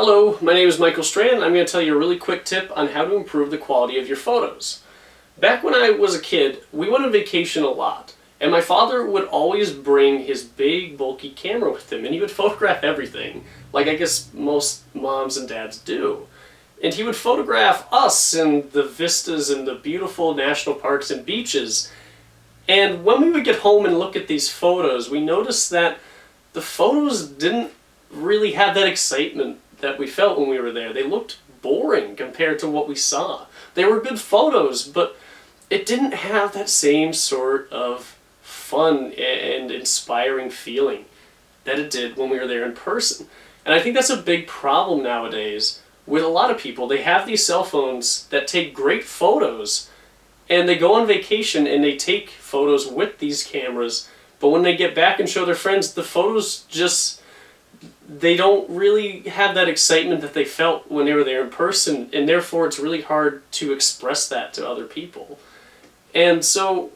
Hello, my name is Michael Strand. I'm going to tell you a really quick tip on how to improve the quality of your photos. Back when I was a kid, we went on vacation a lot, and my father would always bring his big, bulky camera with him, and he would photograph everything, like I guess most moms and dads do. And he would photograph us and the vistas and the beautiful national parks and beaches. And when we would get home and look at these photos, we noticed that the photos didn't really have that excitement that we felt when we were there. They looked boring compared to what we saw. They were good photos, but it didn't have that same sort of fun and inspiring feeling that it did when we were there in person. And I think that's a big problem nowadays with a lot of people. They have these cell phones that take great photos, and they go on vacation and they take photos with these cameras, but when they get back and show their friends, the photos just, they don't really have that excitement that they felt when they were there in person, and therefore it's really hard to express that to other people. And so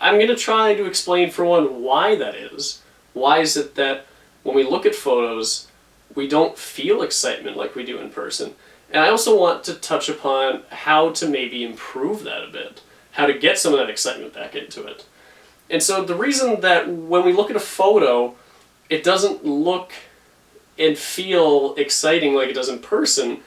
I'm going to try to explain, for one, why that is. Why is it that when we look at photos, we don't feel excitement like we do in person? And I also want to touch upon how to maybe improve that a bit, how to get some of that excitement back into it. And so the reason that when we look at a photo, it doesn't look and feel exciting like it does in person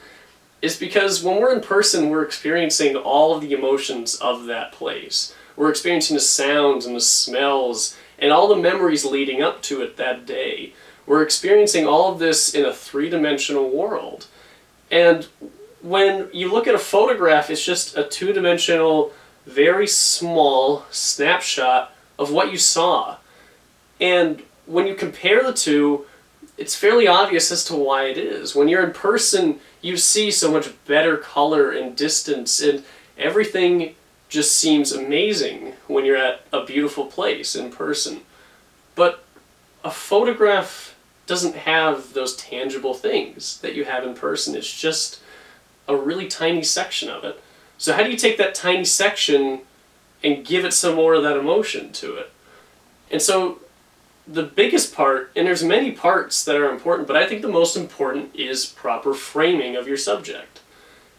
is because when we're in person, we're experiencing all of the emotions of that place. We're experiencing the sounds and the smells and all the memories leading up to it that day. We're experiencing all of this in a three-dimensional world. And when you look at a photograph, it's just a two-dimensional, very small snapshot of what you saw. And when you compare the two, it's fairly obvious as to why it is. When you're in person, you see so much better color and distance, and everything just seems amazing when you're at a beautiful place in person. But a photograph doesn't have those tangible things that you have in person. It's just a really tiny section of it. So how do you take that tiny section and give it some more of that emotion to it? And so the biggest part, and there's many parts that are important, but I think the most important is proper framing of your subject.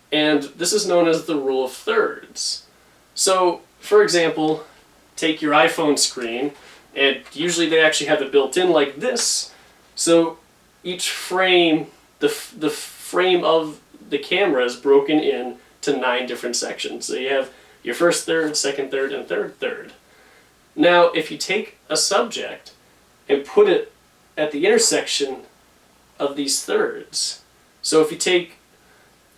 And this is known as the rule of thirds. So, for example, take your iPhone screen, and usually they actually have it built in like this. So each frame, the frame of the camera is broken in to 9 different sections. So you have your first third, second third, and third third. Now, if you take a subject and put it at the intersection of these thirds. So if you take,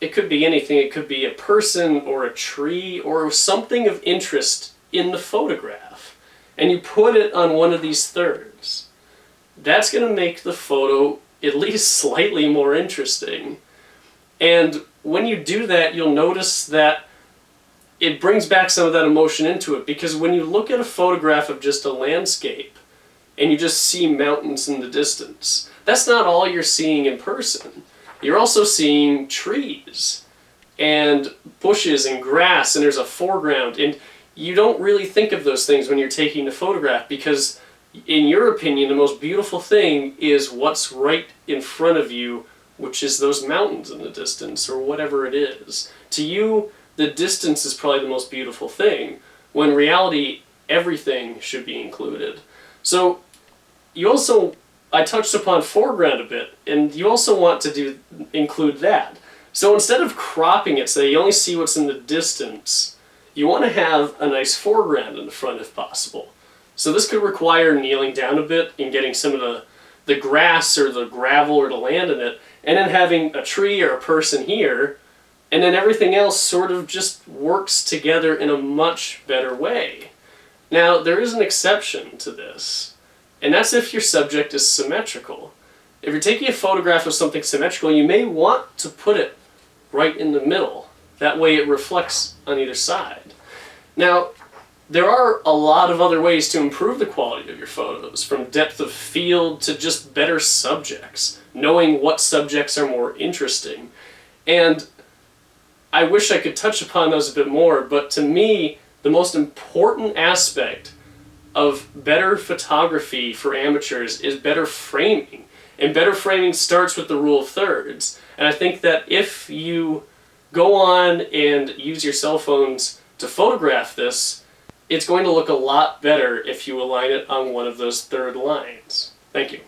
it could be anything, it could be a person or a tree or something of interest in the photograph, and you put it on one of these thirds, that's going to make the photo at least slightly more interesting. And when you do that, you'll notice that it brings back some of that emotion into it, because when you look at a photograph of just a landscape, and you just see mountains in the distance, that's not all you're seeing in person. You're also seeing trees and bushes and grass, and there's a foreground, and you don't really think of those things when you're taking the photograph, because in your opinion, the most beautiful thing is what's right in front of you, which is those mountains in the distance, or whatever it is. To you, the distance is probably the most beautiful thing, when in reality, everything should be included. So you also, I touched upon foreground a bit, and you also want to include that. So instead of cropping it so you only see what's in the distance, you want to have a nice foreground in the front if possible. So this could require kneeling down a bit and getting some of the grass or the gravel or the land in it, and then having a tree or a person here, and then everything else sort of just works together in a much better way. Now, there is an exception to this, and that's if your subject is symmetrical. If you're taking a photograph of something symmetrical, you may want to put it right in the middle. That way it reflects on either side. Now, there are a lot of other ways to improve the quality of your photos, from depth of field to just better subjects, knowing what subjects are more interesting. And I wish I could touch upon those a bit more, but to me, the most important aspect of better photography for amateurs is better framing. And better framing starts with the rule of thirds. And I think that if you go on and use your cell phones to photograph this, it's going to look a lot better if you align it on one of those third lines. Thank you.